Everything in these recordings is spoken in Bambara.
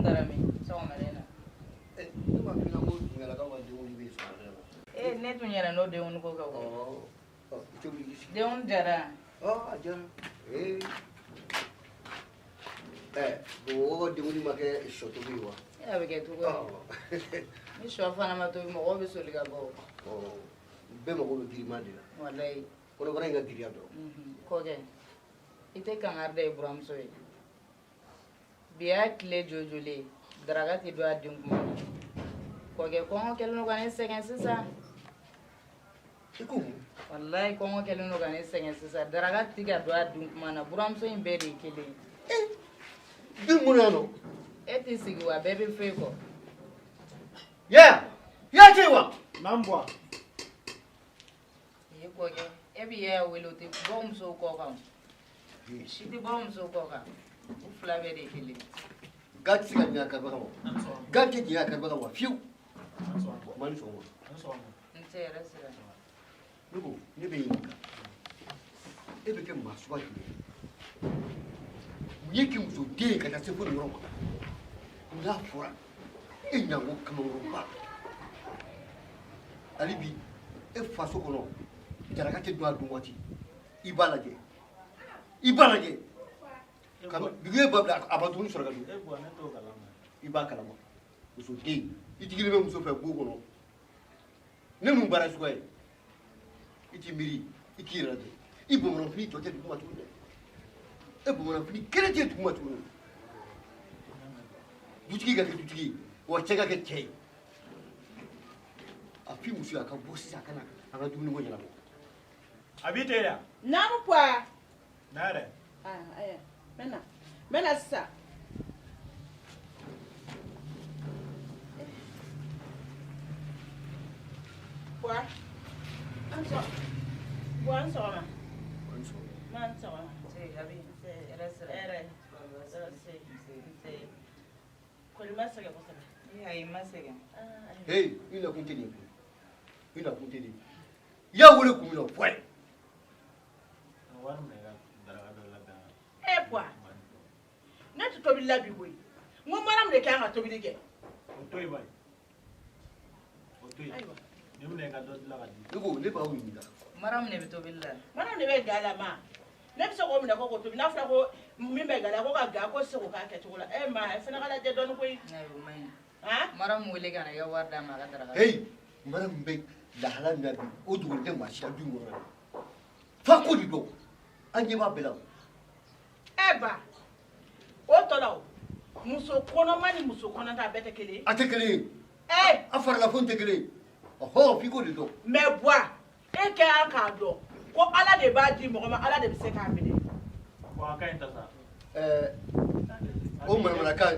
darami so marena ma fina mo ngala ka wa de woni be so ne tun yara no de woni ko ka de woni jara ajara bo de woni ma ke shoto bi wa ya be ke to ko ni so fa na ma to mo go be so liga go be mo go di ma de wallahi ko no bara nga di ya do ko ge ite kan arde buram so yi biya kile jojole daraga ti do adin kuma ko ge ko ngel no gane segen sisa iku wallahi ko ngel no gane segen sisa daraga ti ga do adin kuma na buram so yin be de kile bi mu na no eti sigi wa bebe fe ko ya ce wa nambwa ye ko ge ebi ya welo ti bom so ko ka shiti bom so ko ka u fla be de kile gati ga nya ka ba mo gati ya ka ba mo fiu mani so mo nte resira nugo ne be yin ka ebe ke masu ba ki yake muso de ka ta se furu ro na fura ina wo kama ro ba alibi e faso kono jaraka te do adun wati ibalaje kam bigé babla abatu ni sorga du e bo ne to kala ibakala mo muso de itigile be muso fe bo kono ne mun bara suwaye iti miri ikira de ibo mo fi to te du ma tu de e bo mo fi kere te du ma tu dutigi ga dutigi wa chega ke chei a fi muso aka bosi sakana aka du ni mo nyala mo abite ya Namu kwa. nare Aya. Mena sasa. Kwa. Anso. Kwa anso ma. Man so ma. se abi resira Ere. Se. Kolima sege ko sebe. ya imasega hey ina kunteni ya wole kumino fwe war me ga dara do la da Kwa. Na to tobi labi boy. Ngo maram de ka tobi de ke. o toy bay o toy Aywa. nim ne ga do la ga di nugo ne ba wuni da maram ne beto billa Maram de be gala ma. Ne bi so ko mi na ko tobi na fra ko mi be gala ko ga ko se ko ka ke to la ma e fena gala de don ko yi. na yu mai Ha? maram wele kana ya warda ma ga daraga hey maram be la halan nabi o du de ma sha du mo fa ko di do anye ba bela Eba. O tola. Muso kono mani muso kono ta bete kele. atekele Eh, la fonte kele oh fi ko di do me boa. E ke aka do. Ko ala de ba di mo ma ala de bi se ka mi de. wa ka inta sa o mo ka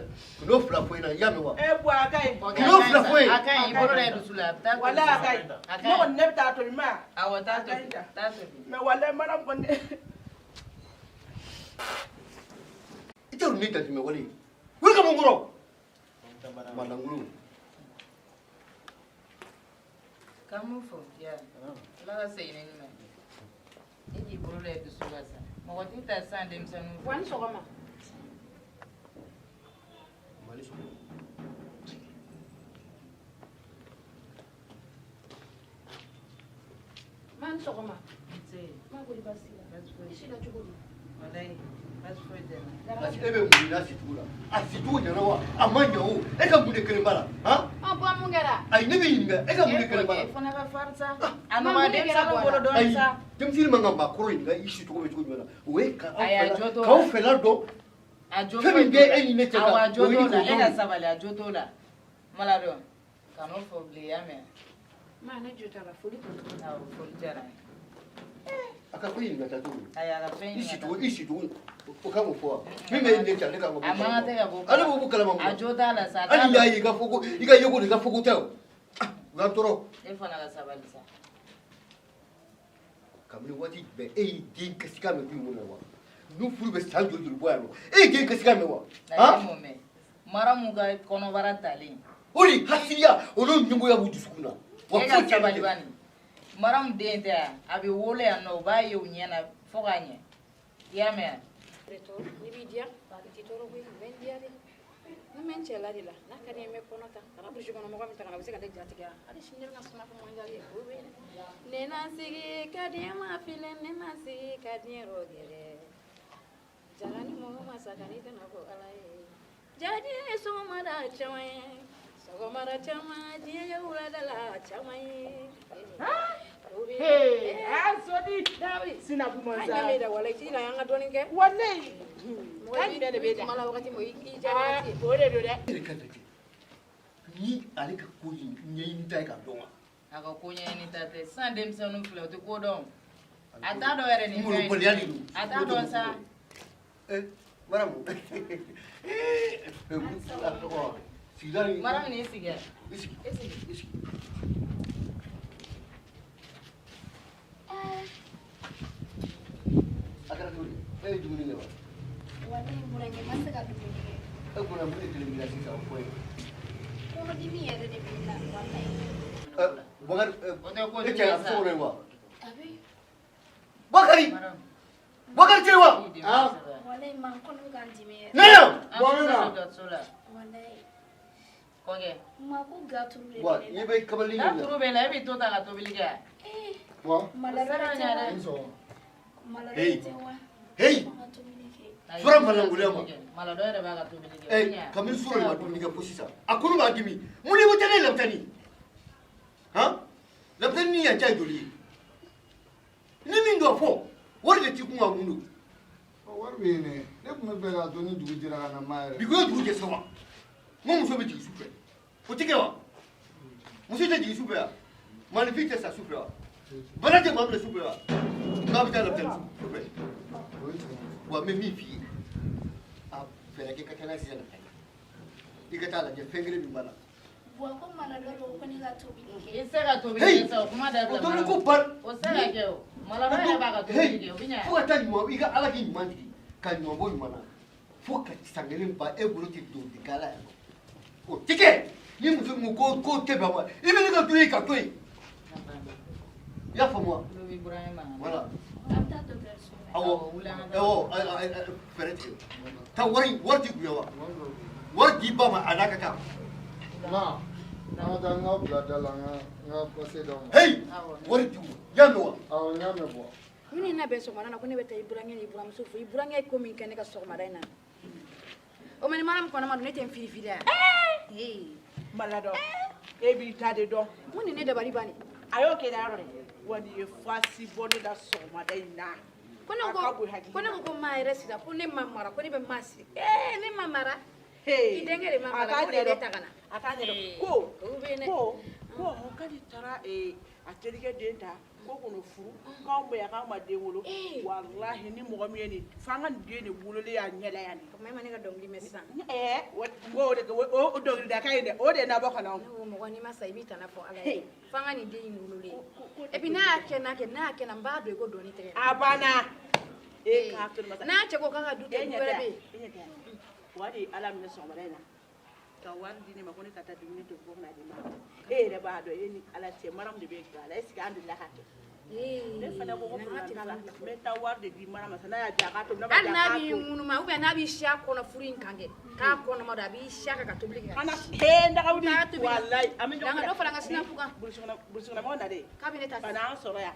no fla fo ina ya me wa E boa kai. Kilo fila fue. akai iboro re dusula ta Wala kai. No ne ta to ma. awata to ta to Me wala maram ko ne. ita ni ta me wali wul ka mo ngoro malangulu kamu fo ya la ga sei ne ma idi iboro re dusula sa mo ko tinta sa ndem sanu Wan so ma. mali so Man so ma. se Ma ko di basila. that's for Shida chugudi. walai that's for them asi ebe mu na situra asitu nyana wa amanya o e ka mu de kele bala ha Bo mu ngara. ay ne be yinga e ka mu de kele bala fona ga farsa anuma dem sa ko bolo don ay sa dem siri manga ba koro yinga ishi to ko be to nyana we ka Aya joto ka o fela do ajoto Femi nge enyi ne cheka, awa joto oyi la ko ela joto. sabale ajoto la malado kano fo bliame Ma ne jota la foli ko. na fo jara aka ko yinga ta to aya ga fen ishi to o ka mo fo mi me ne ta ne ka mo amanga te ga bo ala bo kala mo ajota la sa ani ya yi ga foko iga yego ga foko ta ga toro e fona ga sabale sa kamni wati be e din kasika me bi mo na wa nu furu be sanjo juru boya no e din kasika me wa na mo me mara mu ga kono baratali ori hasiya ono nyumbo ya budu sukuna wa e ga fo sabale bani mara mu de te abi wole ya no ba ye unyana fo ga nye ya me Retor, ni bidia, pari titoro qui, vendiare. Non men cɛ la de la n'a ka di n ye n bɛ kɔnɔ ta kana burusi kɔnɔ mɔgɔ min ta ka na u bɛ se ka ne jatigɛ hali sini ne bɛ ka suma fɔ mɔnjali ye o bɛ yen ne na sigi ka di n ma fili ne na sigi ka di n yɛrɛ gɛrɛ jala ni mɔgɔ ma sa ka n'i tɛna ko ala ye jadi ye sɔgɔmada caman ye sɔgɔmada caman diɲɛ ye wulada la caman ye sodi sinabu an ɲamɛ da wala i na an ka dɔɔnin kɛ wallahi mɔgɔ bɛ de bɛ kuma la wagati mɔ i jaabi o de do dɛ e ka lajɛ ni ale ka ko in ɲɛɲini ta ye k'a dɔn wa a ka ko ɲɛɲini ta tɛ san denmisɛnninw filɛ o tɛ ko dɔn a t'a dɔn yɛrɛ nin fɛn malobaliya de don a t'a dɔn sa maramu sigida ni mara min n'i sigi yan i sigi i sigi i sigi a kɛra cogo di e ye dumuni kɛ wa Wallahi burankɛ ma se ka dumuni kɛ. e kunna mun de kelen bila sisan o fɔ ye Kɔnɔdimi yɛrɛ de bɛ n na wallahi. Bakari o tɛ ko e jugu cɛ ye a bɛ sa so kɔnɔ ye wa A bɛ Bakari mara Bakari cɛ wa i den kosɛbɛ wallahi ma n kɔnɔ bɛ ka n dimi yɛrɛ. ne yan an bɛ se dɔgɔtɔrɔso la Wallahi kɔkɛ ma ko gaturu de wa bɛ ne i la. bɛ kamalen n'a ɲini turu bɛ la e bɛ to ta ka tobili kɛ Malade Sara tɛ ɲɛ wa? dɛ Malade Hey. tɛ wa? Hey. Ma ka tobili kɛ. Ayi, Fura malankolon ma. maladɔ yɛrɛ b'a ka tobili kɛ kabini sɔrɔ de ma dumuni kɛ fo sisan a kolo b'a dimi mun de bɛ taa ne labutani han labutani ni yan ja ye joli ye ni min dɔ fɔ wari de t'i kun ka mun don wari bɛ yen dɛ ne tun bɛ fɛ k'a to ni dugu jɛra ka na ma yɛrɛ bi ko ye dugu jɛ sa wa n ko muso bɛ jigin su fɛ o tɛ kɛ wa muso tɛ jigin su fɛ wa maanifin tɛ sa su fɛ wa bana tɛ maa minɛ su fɛ wa k'a bɛ taa labutani su fɛ o ye tiɲɛ ye. wa n bɛ min f'i ye a fɛɛrɛ kɛ ka kɛnɛ sisan ka taa i ka taa lajɛ fɛn kelen min b'a la Wa ko malade do ko ne ka tobili i kɛ. tɛ se ka tobili Hey. kɛ sa o kuma da o tobili ko ban o tɛ se ka kɛ o maladɔ yɛrɛ b'a ka tobili kɛ o bɛ ɲɛ fo ka taa ɲuman i ka ala k'i ɲuman jigi ka ɲuman bɔ ɲuman na fo ka san kelen ban e bolo tɛ don dikala yan o tɛ kɛ ni muso min ko k'o tɛ bɛn a ma i bɛ ne ka to yen ka to yen i y'a faamu wa tulo b'i buran ma voilà An bɛ taa dɔgɔtɔrɔso la. awɔ fɛɛrɛ tigɛ taa wari di kun ye wa wari di ba ma a n'a ka taa na an ka taa n ka bila da la n ka pase d'aw ma. heyi wari di kun y'a mɛn wa awɔ n y'a mɛn bɔ. minnu ye na bɛn sɔgɔmada na ko ne bɛ taa i burankɛ ni i buramuso fo i burankɛ ye ko min kɛ ne ka sɔgɔmada in na o ma ni mara min kɔnɔma don ne tɛ n firifiri yan maladɔ e b'i ta de dɔn mun ni ne dabali banni a y'o kɛ yɔrɔ de wa nin ye fasi bɔ ne la sɔgɔmada in na ko ne A ko ka bon hakili ko ne ko ko maa yɛrɛ sira ko ne ma mara ko ne bɛ maa siri ne ma mara Hey. i denkɛ de ma A mara t'a ko de ye ɲɛdɔn. ne ta ka na a t'a ɲɛdɔn Hey. ko o bɛ ne ko k'ale taara a terikɛ den ta ko k'o furu k'anw bɛ yan k'anw ma den wolo walahi ni mɔgɔ min ye nin f'an ka nin den de wololen y'a ɲɛ la yan de o kuma e ma ne ka dɔnkili mɛn sisan n ko o de o dɔnkilidaka ye dɛ o de ye nabɔ ka na ne ko mɔgɔ n'i ma sa i b'i tana fɔ ala ye f'an ka nin den in wololen et puis n'a y'a kɛ n'a kɛ n b'a dɔn i ko dɔɔni tɛgɛ a banna e k'a to masa n'a cɛ ko k'a ka du tɛ du wɛrɛ bɛ yen wa de ye ala minɛ sɔgɔmada in na ka wari di ne ma ko ne ka taa dumuni tobi ko bɛna di ma e yɛrɛ b'a dɔn e ni ala cɛ maramu de bɛ ga la est ce que an delila ka kɛ ne fana ko ko problème t'a la n bɛ taa wari de di mara ma sa n'a y'a di a k'a to n'a ma hali di a n'a k'a b'i to ŋunuma ou bien n'a b'i siya kɔnɔ furu in kan kɛ k'a kɔnɔma don a b'i siya ka tobili kɛ ana he ndaga wuli Taa tobi. wallahi an bɛ ɲɔgɔn Danga dɔ fara n ka sinafu kan. burusi kɔnɔ mɔgɔw na de k'a bɛ ne ta ka na an sɔrɔ yan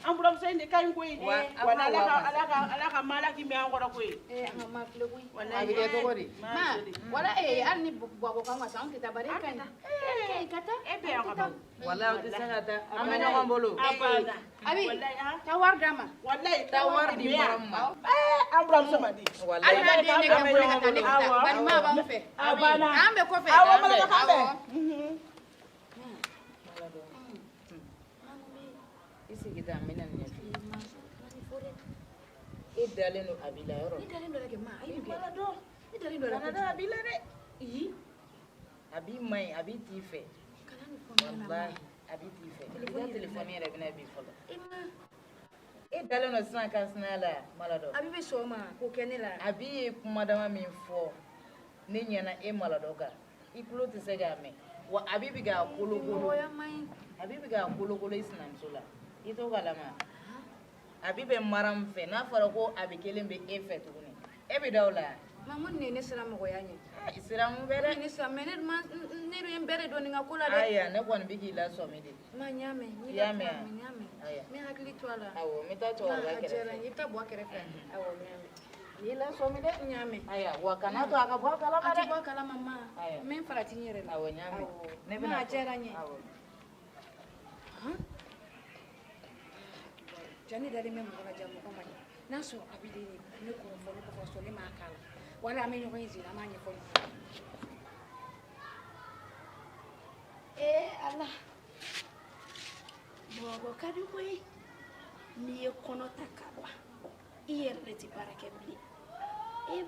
an buramuso in de ka ɲi koyi Wa an wa ma ala wa ka ma ala ka ala ka mala k'i mɛn an kɔrɔ koyi an ka ma filɛ koyi a bɛ kɛ cogo di ma wala hali ni bɔbɔ kan ka sa anw tɛ taa bari e ka ɲi e ka taa e bɛ yan ka ban wala o tɛ se ka taa an bɛ ɲɔgɔn bolo a banna abi wallahi han taa wari d'a ma wallahi taa wari di mɔgɔ ma an buramuso ma di wala hali n'a den ne ka bolo ka taa ne ka taa bari maa b'an fɛ a banna an bɛ kɔfɛ awɔ an bɛ malaka kan bɛ i sigi tan n bɛ na nin ɲɛ f'i ye e dalen don a b'i la yɔrɔ ne dalen dɔ la kɛ ma a ye nin kɛ maladɔ ne dalen dɔ la maladɔ a b'i la dɛ a b'i maɲi a b'i t'i fɛ kana nin fɔ ne ɲɛna ma walahi a b'i t'i fɛ i ka telefɔni yɛrɛ bɛna bi fɔlɔ e ma e dalen don sisan kansinaya la maladɔ a bɛ bɛ sɔgɔma k'o kɛ ne la a b'i ye kuma dama min fɔ ne ɲɛna e maladɔ kan i tulo tɛ se k'a mɛn wa a bɛ k'a kolokolo Mɔgɔya man ɲi. a bɛ k'a kolokolo i sinamuso la i t'o kalama a bɛ mara min fɛ n'a fɔra ko a bɛ kelen bɛ e fɛ tuguni e bɛ da o la Mamu ne ne sera mɔgɔya ɲɛ. i sera mun bɛɛ dɛ Ne sera mais ne dun ye n bɛɛ de don nin ka ko la dɛ. ayiwa ne kɔni bɛ k'i lasɔmi de Ma n y'a mɛn. I y'a mɛn N y'a mɛn. Ayiwa. N bɛ hakili to a la. awɔ n bɛ taa A cɛkɔrɔba diyara n kɛrɛfɛ ye. I bɛ taa bɔ a kɛrɛfɛ. Awɔ n y'a mɛn. N'i lasɔmi dɛ n y'a mɛn. ayiwa wa kana to a ka bɔ a kalama A tɛ dɛ bɔ a kalama ma. Ayiwa. N bɛ n farati n yɛrɛ la. awɔ n y'a mɛn Awɔ. ne Ma bɛna a diyara n ye. awɔ Jani dalen bɛ mɔgɔ la ja mɔgɔ ma ɲɛ. N'a sɔrɔ a bɛ ne kɔrɔ fɔ ne kɔfɛ sɔrɔ ne m'a k'a la. Wala an bɛ ɲɔgɔn ye zina an b'a ɲɛfɔ ɲɔgɔn ye. Ala bɔbɔ ka di koyi n'i ye kɔnɔ ta ka ban I yɛrɛ de tɛ baara kɛ bilen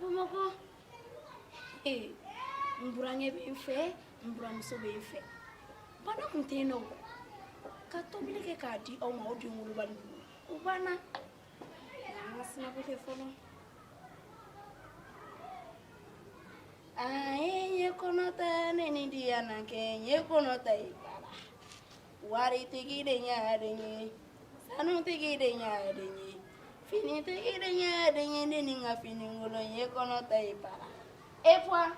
Bamakɔ n burankɛ bɛ n fɛ n buramuso bɛ n fɛ bana tun tɛ yen nɔ ka tobili kɛ k'a di aw ma aw den wolobali o banna an ka sinabu kɛ fɔlɔ n ye kɔnɔ ta ne ni diya na kɛ n ye kɔnɔ ta i bara waritigi de ɲaden ye sanutigi de ɲaden ye finitigi de ɲaden ye ne ni n ka finikolon n ye kɔnɔ ta i bara puwa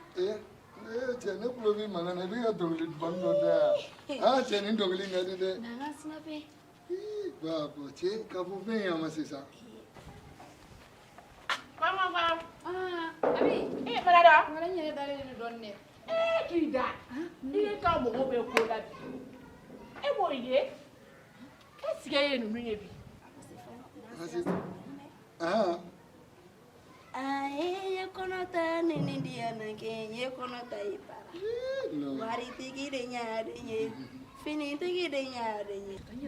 cɛ ne kulo b'i mankan na i bɛ ka dɔnkili duman dɔ da yan cɛ nin dɔnkili ka di dɛ na n ka sinabe baabo cɛ k'a fɔ fɛn y'a ma sisan Abi. Marada. N yɛrɛ ɲɛ dalen don dɔɔnin dɛ. K'i da. I ye ka mɔgɔw bɛ ko la bi. E b'o ye. Est-ce que e ye ninnu ye bi? n ye kɔnɔ ta ne ni diya na kɛ n ye kɔnɔ ta i bara waritigi de ɲaden ye finitigi de ɲaden ye n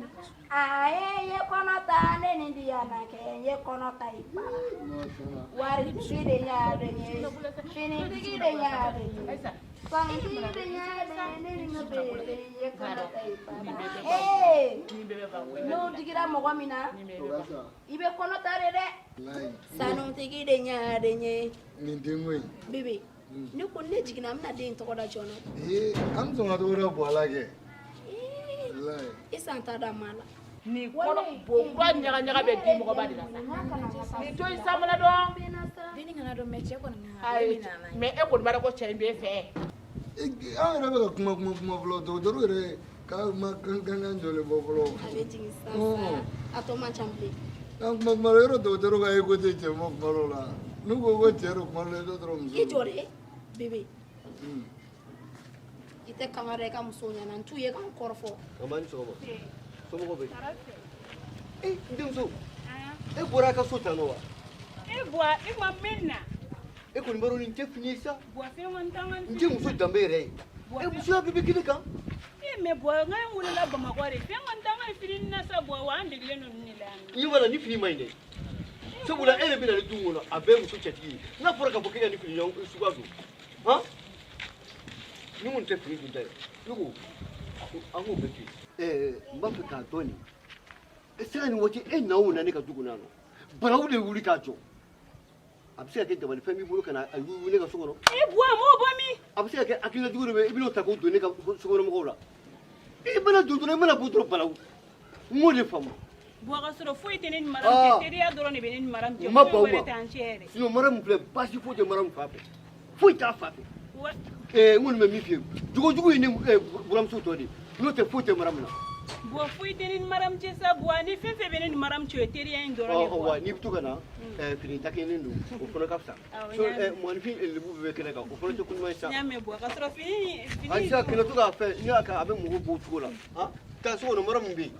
ye kɔnɔ ta ne ni diya na kɛ n ye kɔnɔ ta i bara waritigi de ɲaden ye finitigi de ɲaden ye sanutigi de ɲaden ye ne ni n ka bebe n ye kɔnɔ ta i bara n'o digira mɔgɔ min na I bɛ kɔnɔ ta de dɛ sanutigi de ɲaden ye nin den ko in bebe ne ko ne jiginna an bɛna den tɔgɔ da jɔn na an bɛ sɔn ka tɔgɔ da bɔ a la kɛ I san ta da maa la Ni kɔnɔ bɔnba ɲaga bɛ di mɔgɔba de la sa. Ni to i samana dɔn. Denni kana dɔn mais cɛ kɔni kan ka Ayi, bɛ na mais e kɔni b'a dɔn ko cɛ in b'e fɛ. an yɛrɛ bɛ ka kuma fɔlɔ dɔgɔtɔrɔ yɛrɛ ka kan jɔlen bɔ fɔlɔ a bɛ jigin sisan a tɔ man ca bilen an kuma yɔrɔ dɔgɔtɔrɔ ka eko tɛ cɛ ma kuma dɔw la n'u ko ko cɛ don kuma dɔw la i dɔgɔtɔrɔ muso I jɔ de bebe I tɛ kanga dɛ I ka muso ɲɛna n t'u ye k'an kɔrɔfɔ an b'a ni sɔgɔma somɔgɔw bɛ n denmuso e bɔra a ka so tan nɔ wa E boa, e ma menna. e kɔni b'a dɔn nin tɛ fini ye sa Boa fe man tangan. n tɛ muso danbe yɛrɛ ye e musoya bɛɛ bɛ kelen kan E me boa, ngai ngule la Bamakɔ de. Fe man tangan fili na sa boa wa ande gile no ni la. i wala ni fini ma ɲi dɛ sabula e de bɛ na ni du kɔnɔ a bɛɛ ye muso cɛtigi ye n'a fɔra k'a fɔ k'e ka ni fini suguya don han ni kɔni tɛ fini dun ta ye ne ko an k'o bɛɛ to yen n b'a fɛ k'a dɔn nin sanga ni waati e na o na ne ka du kɔnɔ yan nɔ banaw de wuli k'a jɔ a bɛ se ka kɛ dabali fɛn b'i bolo ka na a wuli ne ka so kɔnɔ E boa mo boa mi. a bɛ se ka kɛ hakililajugu de bɛ i bɛn'o ta k'o don ne ka sokɔnɔ mɔgɔw la i mana don dɔrɔn i mana bɔ dɔrɔn balawu n m'o de faamu Boa ka sɔrɔ foyi tɛ ne ni maram cɛ. Teriya dɔrɔn de bɛ ne ni maram cɛ. u ma ban Foyi o wɛrɛ t'an cɛ yɛrɛ. ma sinon mara min filɛ baasi foyi tɛ mara min fa fɛ foyi t'a fa fɛ Wa n kɔni bɛ min f'i ye jogojugu ye ne buramuso tɔ de n'o tɛ foyi tɛ mara min na boa foyi tɛ ne ni maram cɛ sa boa ni fɛn fɛn bɛ ne ni maram cɛ o ye teriya in dɔrɔn de wa boa. n'i bɛ to ka na fini ta kelen don o fana ka fisa Awɔ, so n y'a mɛn. mɔgɔninfin lebu bɛ kɛnɛ kan o fana tɛ kunuman ye sa N y'a mɛn boa ka sɔrɔ fini ayi sisan kɛnɛ to k'a fɛ n'i y'a kɛ a bɛ mɔgɔw bɔ o cogo la han taa so kɔnɔ mara min bɛ yen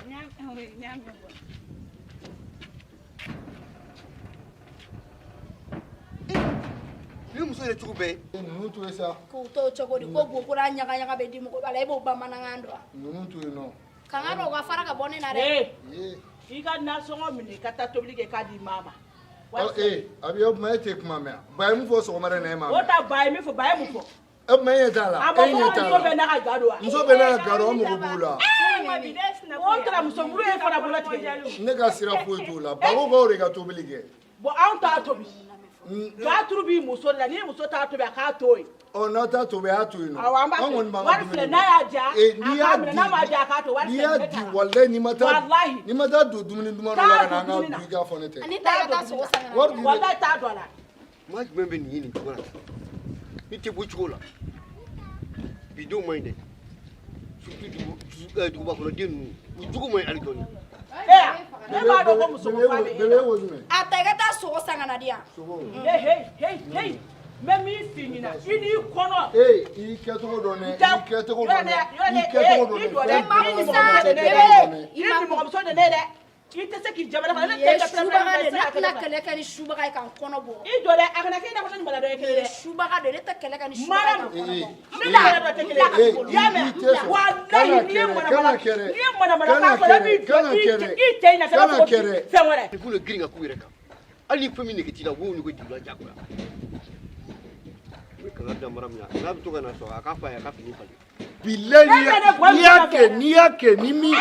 N y'a mɛn boa. ni muso yɛrɛ cogo bɛɛ ye ninnu to yen sa k'u to cogo di ko bokura ɲagaɲaga bɛ di mɔgɔ la I b'o bamanankan dɔn wa ninnu to yen nɔ kanga dɔ o ka fara ka bɔ ne na dɛ Ee, i ka nasɔngɔ minɛ i ka taa tobili kɛ k'a di maa ma. a bɛ o tuma e tɛ kuma mɛn ba ye mun fɔ sɔgɔmada in na e ma O mɛn ta ba ye min fɔ, ba ye mun fɔ? e tuma e ɲɛ t'a la A e ma ɲɛ fɔ t'a muso bɛɛ la n'a ka ga don wa? muso bɛ ne ka ga dɔn o mago b'u la O kɛra muso muru ye fana bolo tigɛ. ne ka sira foyi t'o la bago b'aw de ka tobili kɛ Bon anw t'a tobi. Ba turu bi muso la ni muso ta to be ka to yi. O na ta to be atu ino. An wani ma wari na ya ja. Ni ya di na ma ja ka to wari. Ni ya di wallahi ni mata do dumuni dumano la na nga biga fonete. Ani ta ta so sanga. Wallahi ta do la. Ma membe ni ni ko la. Ite bu chula. Bi do mind. Su du ba ko denu. Jugu moy ali doni. Ne ba do ko muso ko fa be. Bele wo jume. Ata ta so sanga na dia. Hey. Mais mi finina. Ini kono. I keto do ne. I keto do ne. Ini mo ko so de ne de. Ite se ki jamana ka ne te na kele ka ni shubaga kan kono bo. I do le akana ke na ko ni bala do e kele. Shubaga do le ta kele ka ni shubaga kan kono bo. Ne la do te kele. Ya me. Wallahi ni mo na bala. Ni mo na bala ka ko bi. Ite na ta ko. Fe wore. Ni ku le gringa ku ireka. Ali fami ne ke tira wo ni ko dibla jakura. Kana da maramnya. Na bi to kana so aka fa ya ka fini fali. Billahi ni yake nimi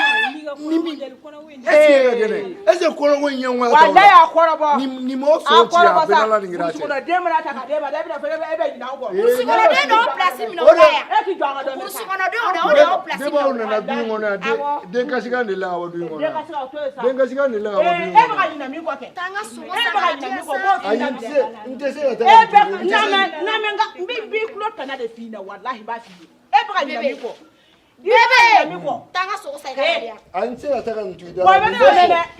ese kono wo nyanwa ta wala ya kono bo ni mo so ti a be la ngira te kono de mara ta ka de ba da bi na fe be nyina go kursi kono de no place mi no kaya e ki janga do kursi kono de o place de ba na du ngona de kasiga ni la wa du ngona de kasiga ni la wa du e ba nyina mi ko ke tanga so e ba nyina mi ko bo ayi se ta e be na menga bi klo kana de fina wallahi ba fi e ba nyina mi ko bebe tanga so sai ka dia anse ta kan tu da wa be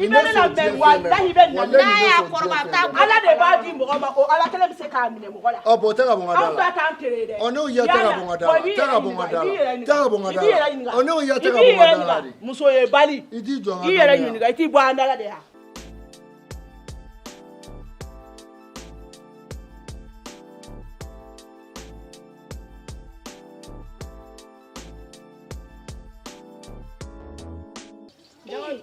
na be wallahi be na ya korba ta ala de ba di mo ba o ala tele se ka mi ne mo la o bo ta ga bonga an ba dala ta tere de ono ya ta ga bonga dala ta ga bonga dala ono ya ta ga bonga dala muso ye bali idi jo i yere nyini ga ti bo andala de ha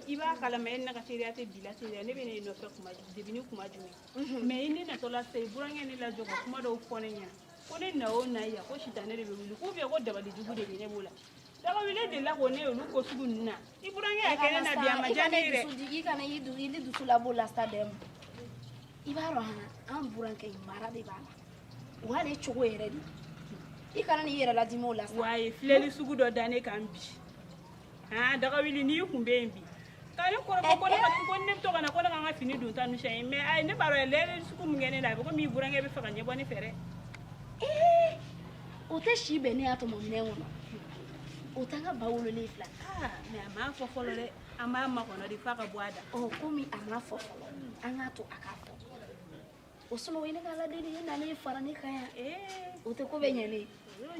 iba kala me na ka teriya te bila teriya ne bene no fe kuma debini kuma jumi me indi na tola se burange ni la jogo kuma do fone nya ko ne na o na ya ko shita ne be wuli ko be ko dabali jugu de ne bula daga wile de la ko ne lu ko sugu na i burange ya kene na biya majani re sudigi kana yidu ili dusula bola stadium ibaro hana an buranke mara de bala wale chogo yere di ikana ni yere la dimo la waye fleli sugu do dane kan bi ha daga wili ni kumbe mbi kale ko ko ne to kana ko nga fini dun tanu shay mais ay ne baro le suku ngene na ko mi burange be faka nyebo ne fere o te shibe ne ato mo ne wono o tanga bawolo le fla mais ama fo folo le ama ma ko no di faka boada o komi ama fo folo anga to akafo o sono wele kala de ni na le fara ni kaya o te ko benyele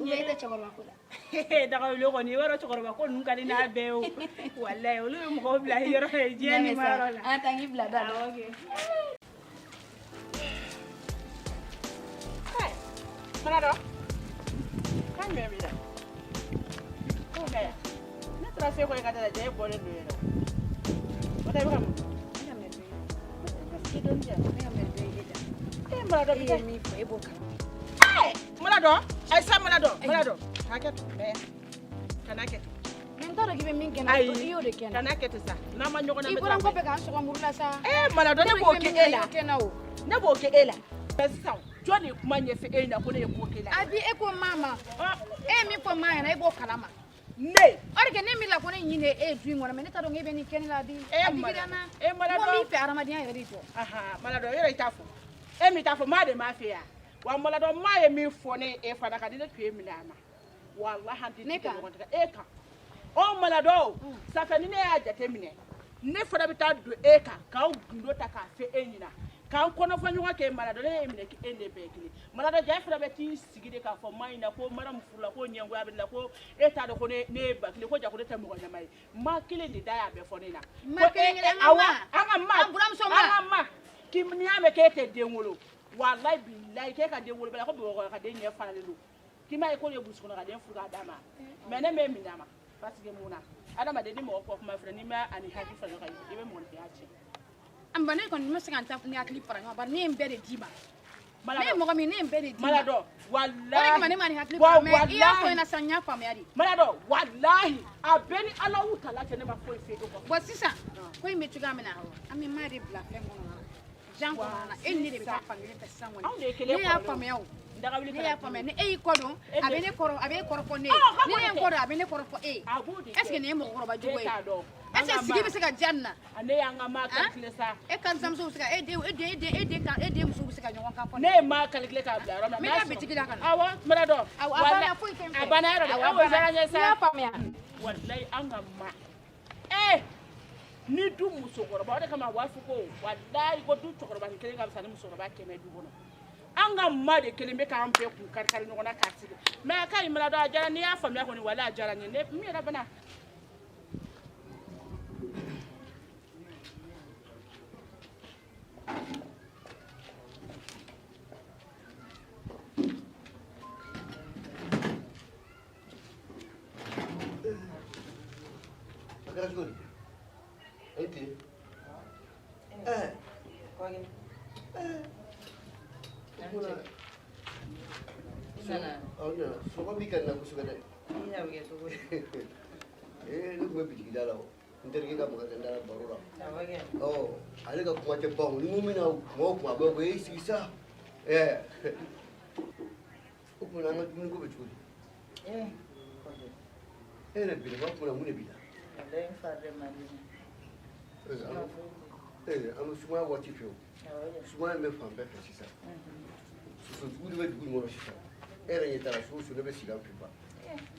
o be te chagorwa ko daga wilo ko ni waro chokoro ba ko nun kali na be o wallahi olu mo ko bla yoro e jeni maro la atangi bla da okay hey manado kan me bi da ko ga na tra fe ko ga da je bo le do o dai ba mo ina me be ko don ja me be da manado bi ta mi ko e bo ka manado ay sa manado haketu be kanaketu mentoro gibe min kena to iyo de kena kanaketu sa na ma nyoko na i buran ko be kan so murula sa manado ne bo ke ela kena o ne bo ke ela pesa joni kuma nye fe ela ko ne bo ke ela abi e ko mama mi ko mama na e bo kalama ne ori ke ne mi la ko ne nyine e du ngona me ne ta do ngebe ni keni la di manado mo mi fe aramadian yeri to aha manado yere itafo mi tafo ma de ma fe ya wa manado ma ye mi fo ne e fa da ka de tue mi na ma wallahi handi ne ka eka o malado safani ne ya jate mine ne fara bita do eka ka o gundo ta ka fe enyina ka kono fanyu ke malado ne mine ki ende bekili malado ja fara beti sigide ka fo maina ko maram fula ko nyengo abilla ko eta do ko ne bakili ko ja ko ta mo na mai ma kile ni daya be fo ne na ko awa anga ma kim ni ame ke te denwolo wallahi billahi ke ka denwolo bela ko be ko ka de nye fana le kima e ko ye busu na den fuga dama mene me mi dama parce que muna adama de ni mo ko kuma fere ni ma ani haji fa no kai ibe mo de achi ambane ko ni masan ta ni akli para ba ni mbere diba me mo mi ni mbere diba malado wallahi ko mani mani akli para me iya ko na sanya pa me ari malado wallahi abeni Allahu ta'ala tene ma ko fe ko bo sisa ko me tuga me na ami mari bla fe mo na jan kɔnɔna e ni de bɛ taa fankelen fɛ sisan Anw de ye kɔni kelen ne y'a kɔrɔ dɔn. faamuya o Daga wuli ne kana y'a faamuya ni e y'i kɔ dɔn a bɛ ne kɔrɔ fɔ ne ye ka ni ne ye n kɔrɔ kɔ dɔn a bɛ ne kɔrɔ fɔ e ye A b'o de est ce que nin ye mɔgɔkɔrɔba jugu E ye t'a dɔn. est ce que sigi bɛ se ka diya nin na Ne y'an ka maa calculer sa. e kansinamuso bɛ se ka e den muso bɛ se ka ɲɔgɔn kan fɔ Ne ye maa calculer k'a bila yɔrɔ min na. N bɛ taa bitigi la ka na. Awɔ, n bɛna dɔn. Awɔ, a banna foyi tɛ n fɛ. A banna yɔrɔ de. Awɔ, Awɔ, a banna. diyara n ye sa. N y'a faamuya. Walayi an ka maa. Ni du musokɔrɔba o de kama a b'a fɔ ko walayi ko du cɛkɔrɔba ni kelen ka fisa ni musokɔrɔba 100 du kɔnɔ. An ka maa de kelen bɛ k'an bɛɛ kun kari-kari ɲɔgɔn na k'a sigi. Mais a ka ɲi mana dɔn a diyara n'i y'a faamuya kɔni walayi a diyara n ye. N yɛrɛ bɛna. Agora juri. Ente. Kwage. Sana. Oh ya, soba bikan na kusuka dai. Ina buge to go. Ni kuma bitigi dala o. Interge ka buka dala barura. Awage. Oh, ale ka kuma te bawo ni mumina mo kuma ba ko yi sisa. Ko na ngatu ko be chuli. Kwage. Ere bi ba kuma mun bi da. Dai fare mali. Anu suma wati fiyo. Suma me fan be fe sisa. So dugu be dugu mo sisa. Ere ye tara so ne be siga pipa.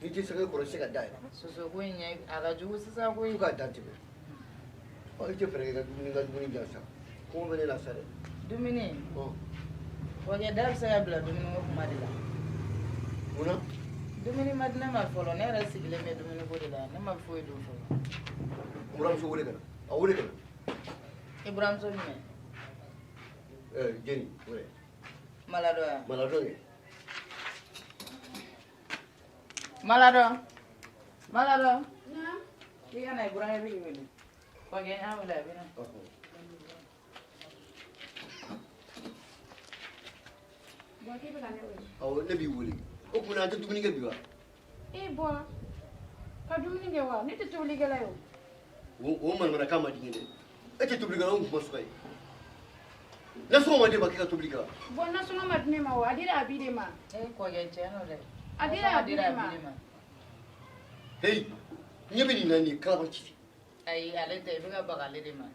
Ni je sanga ko se ka dai. So ko nya aga jugu sisa ko Ku ka dante be. O je fere ga dumi jasa. Ko be ne la sare. dumini. Oh. Kwage dar saya bila dumini ko kuma de la. Una? Dumini madina ma folo ne yɛrɛ sigilen bɛ dumuni ko de la ne ma foyi dun fɔlɔ. Buramuso wele kana. A wele kana. I buramuso jumɛn? Jeni, wele. Maladɔ ya? Maladɔ ye. Maladɔ. I ka na i burankɛ b'i wele. Kwage an wele a bɛ na. Bɔn k'i bɛ ka ne wele. Awɔ ne b'i wele. O kuma an tɛ dumuni kɛ bi wa? E bɔn ka dumuni kɛ wa ne tɛ tobilikɛla ye o. O manamana k'a ma di n ye dɛ. E tɛ tobilikɛla o kuma suka ye. Nasɔngɔ ma d'e ma k'i ka tobili kɛ wa? Bɔn nasɔngɔ ma di ne ma o a dira a bi de ma. Kwage tiɲɛ no dɛ. A dira a bi de ma. Hey, ɲɛ bɛ nin na nin ye kalaban ci. Ayi ale tɛ i bɛ ka baga ale de ma.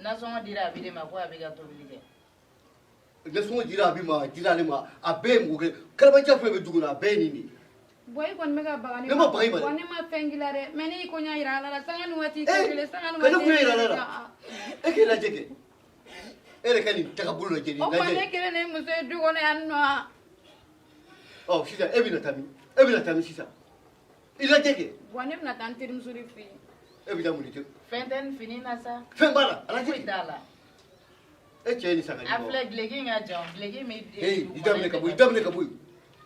Nasɔngɔ dira a bi de ma ko a bɛ ka tobili kɛ. Nasɔngɔ dira a bi ma, a dira ale ma, a bɛɛ ye mɔgɔ kɛ. Kalaban ci fɛn bɛ dugu la, a bɛɛ ye nin de ye. Bɔn i kɔni bɛ ka baga ne ma. Ne ma baga i ma dɛ. Bɔn ne ma fɛn k'i la dɛ mɛ ne y'i ko ɲɛ yira ala la sanga ni waati ka kelen ne sanga ni kun waati yira ale la. E k'e lajɛ kɛ. E yɛrɛ ka nin tagabolo lajɛ nin o kuma ne lajɛ. kelen ne muso ye du kɔnɔ yan nɔ. Ɔ sisan e bɛna taa min? E bɛna taa min sisan? I lajɛ kɛ. Bɔn ne bɛna taa n terimuso de fɛ yen. E bɛ taa mun de kɛ? Fɛn tɛ nin fini na sa. Fɛn b'a la, a lajɛ Foyi kɛ. t'a la. E cɛ ye nin san ka di A ma wa? filɛ gileki ka jan gileki min Hey, i daminɛ ka bɔ yen, i daminɛ ka bɔ yen.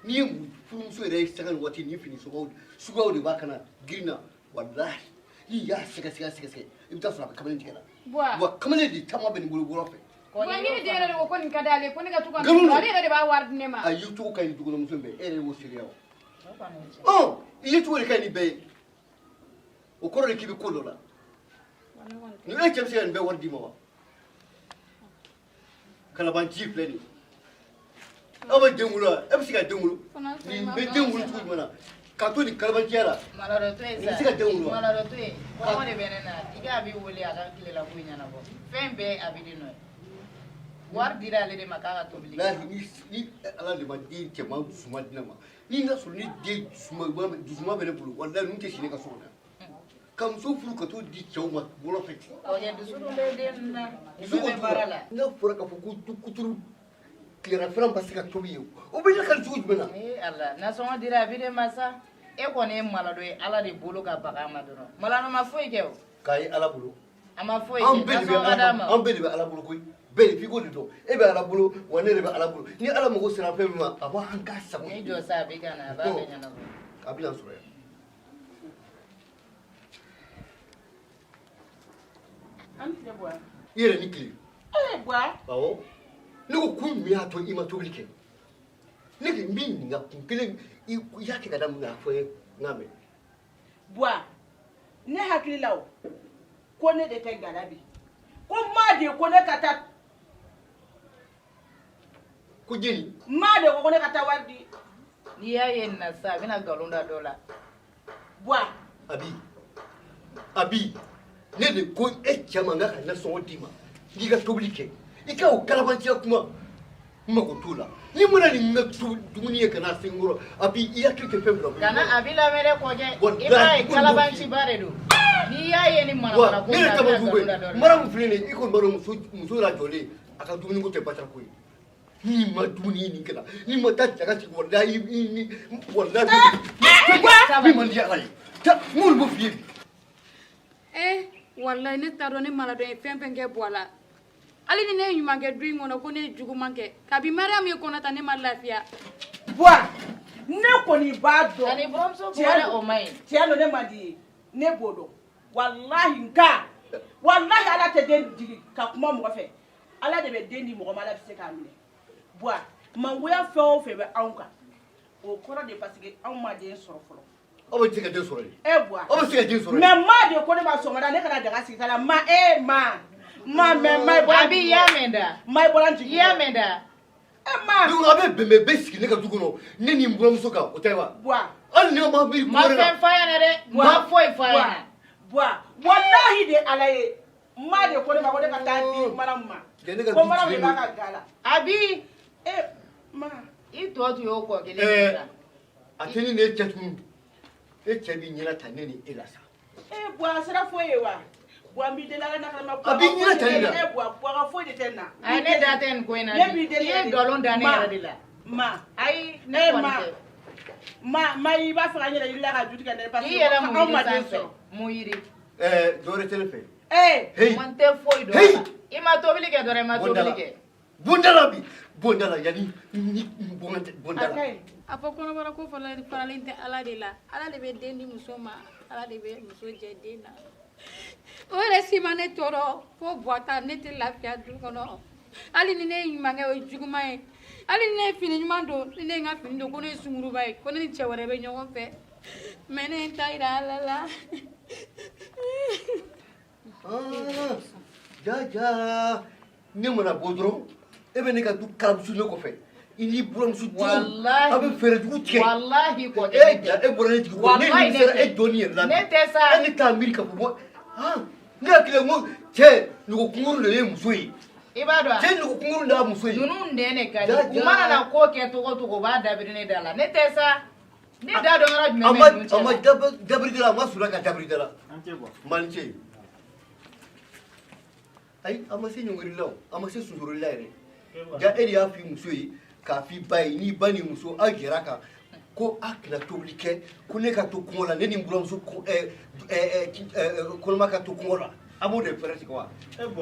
N'i ye furumuso yɛrɛ ye sanga ni waati ni fini suguyaw de b'a kana girin na walahi n'i y'a sɛgɛsɛgɛ i bɛ taa sɔrɔ a bɛ kamalen tigɛ la. Wa kamalen de caman bɛ nin bolo wɔɔrɔ fɛ. Bɔn ne den yɛrɛ de ko ko nin ka d'ale ko ne ka to ka Nkalon don. ale yɛrɛ de b'a wari di ne ma. A ye cogo ka ɲi dugukɔnɔmuso in bɛɛ e yɛrɛ y'o seereya wa? Ɔ i ye cogo de ka ɲi nin bɛɛ ye o kɔrɔ de k'i bɛ ko dɔ la nin e cɛ bɛ se ka nin bɛɛ wari d'i ma wa? Kalabanci filɛ nin ye aw bɛ den wolo wa? E bɛ se ka den wolo nin bɛ den wolo cogo jumɛn na k'a to nin kalabanciya la? Maladɔ to yen Nin bɛ se ka den wolo wa? Maladɔ to yen kɔngɔ de bɛ ne na i k'a b'i wele a ka tilela ko ɲɛnabɔ fɛn bɛɛ a bɛ di nɔ ye wari dira ale de ma k'a ka tobili kɛ. Lahi ni ala de ma den cɛman dusuma di ne ma ni n ka sɔrɔ ni den dusuma bɛ ne bolo walahi ninnu tɛ si ne ka so kɔnɔ yan ka muso furu ka t'o di cɛw ma wɔlɔ fɛ ten. Kwage dusu dun bɛ den ninnu na Muso bɛɛ bɛ baara la. n'a fɔra k'a fɔ ko kuturu tilerafana ma se ka tobi ye o bɛ lakali cogo jumɛn na? Ala nasɔngɔ dira a bi de ma sa e kɔni ye maladɔ ye ala de bolo ka baga a ma dɔrɔn maladɔ ma foyi kɛ o. K'a ye ala bolo. A ma foyi An kɛ bɛɛ de nasɔngɔ ka d'a ma. an bɛɛ de bɛ ala bolo koyi bɛɛ de f'i k'o de dɔn e bɛ ala bolo wa ne de bɛ ala bolo ni ala mago sera fɛn min ma a b'an k'a sago. N'i jɔ sa a b'i ka na a b'a bɛɛ ɲɛnabɔ. A bɛna sɔrɔ yan. An tɛ bɔ yan. I yɛrɛ ni tile. bɔ yan. Awɔ ne ko kun jumɛn y'a to i ma tobili kɛ ne de n b'i ɲininka kun kelen i y'a kɛ ka da mun kan a fɔ n ye n k'a mɛn. Buwa, ne hakili la o ko ne de tɛ gala bi ko maa de ko ne ka taa ko jeni ma de ko ne ka taa wari di n'i y'a ye nin na sisan a bɛna nkalon da dɔ la buwa abi ne de ko e cɛ man kan ka nasɔngɔ d'i ma n'i ka tobili kɛ i ka o kalabanciya kuma n mago t'o la ni mana nin ka dumuni ye ka n'a se n kɔrɔ abi i hakili tɛ fɛn bila kana a b'i lamɛn dɛ kɔkɛ i b'a ye kalabanciba de don n'i y'a ye ni manamana ko ne in de na a kama bɛna jugu nkalon da dɔ ye la mara min filɛ nin ye i kɔni b'a dɔn muso lajɔlen a ka dumuni ko tɛ batara ko ye ni ma dumuni nin kɛla ni ma taa jaga sigi walahi min man di ala ye n m'olu b'o f'i ye bi wallahi ne t'a dɔn ne mana dɔn ye fɛn fɛn kɛ bɔ a la hali ni ne ye ɲuman kɛ du in kɔnɔ ko ne ye juguman kɛ kabi mariam ye kɔnɔ ta ne ma lafiya buwa ne kɔni b'a dɔn ani buramuso bɔra o ma ɲi tiɲɛ don ne man di ye ne b'o dɔn wallahi nka wallahi ala tɛ den jigi ka kuma mɔgɔ fɛ ala de bɛ den di mɔgɔ ma ala bɛ se k'a minɛ buwa mangoya fɛn o fɛn bɛ anw kan o kɔrɔ de parce que anw ma den sɔrɔ fɔlɔ aw bɛ se ka den sɔrɔ ye buwa aw bɛ se ka den sɔrɔ ye mais ma de ko ne ma sɔgɔmada ne kana daga sigi ta la ma mais ma a b'i y'a mɛn da ma bɔra n jigi i y'a mɛn da ma donc a bɛ bɛnbɛn bɛɛ sigi ne ka du kɔnɔ ne ni n buramuso kan o tɛ wa buwa hali ni ma miiri ma fɛn f'a ɲɛna dɛ ma foyi f'a ɲɛna buwa wallahi de ala ye ma de ko ne ma ko ne ka taa di maram ma ko maram de b'a ka gala a bi ma i tɔ tun y'o kɔ kelen ye sa a tɛ ni ne cɛ tun e cɛ b'i ɲɛna ta ne ni e la sa buwa a sera foyi ye wa buwa n b'i deli ala n'a ka ma a b'i ɲɛna ta ne la buwa ka foyi de tɛ n na a ne da tɛ nin ko in na ne b'i deli i ye nkalon da ne yɛrɛ de la ma ayi ne kɔni tɛ ma i b'a fɛ ka n yɛrɛ yirila ka judi kɛ ne parce i que yɛrɛ anw mun ma yiri den sanfɛ sɔrɔ mun yiri dɔwɛrɛ tɛ ne fɛ hey man tɛ foyi dɔn a la i ma tobili kɛ dɔrɔn i ma tobili kɛ bondala bi bondala yani ni bondala a fɔ kɔnɔbara ko faralen tɛ ala de la ala de bɛ den di muso ma ala de bɛ muso jɛ den na o yɛrɛ si ma ne tɔɔrɔ fo buwata ne tɛ lafiya du kɔnɔ hali ni ne ye ɲuman kɛ o ye juguman ye hali ni ne ye fini ɲuman don ni ne ye n ka fini don ko ne ye sunguruba ye ko ne ni cɛ wɛrɛ bɛ ɲɔgɔn fɛ mɛ ne ye n ta yira ala la jaja ne mana bɔ dɔrɔn e bɛ ne ka du karamuso ne kɔfɛ i n'i buramuso wallahi a bɛ fɛɛrɛ jugu tigɛ wallahi kɔkɛ e bɔra ne jigi kɔrɔ ne ni sera e dɔɔni yɛrɛ la ne tɛ sa e ne t'a miiri ka fɔ ko ne hakili la n ko cɛ nugu kunkuru de ye muso ye i b'a dɔn cɛ nugu kunkuru de y'a muso ye ninnu den de ka di u mana na ko kɛ togo togo u b'a dabiri ne da la ne tɛ sa ne da dɔn yɔrɔ jumɛn bɛ ninnu cɛ a ma dabiri da la a ma sɔrɔ ka dabiri da la mali cɛ ayi a ma se ɲɔngiri la o a ma se sunsuruli la yɛrɛ ja e de y'a f'i muso ye k'a f'i ba ye n'i ba ni muso aw jɛra kan ko a kana tobili kɛ ko ne ka to kungo la ne ni n buramuso kɔnɔma ka to kungo la a b'o de fɛrɛ tigɛ wa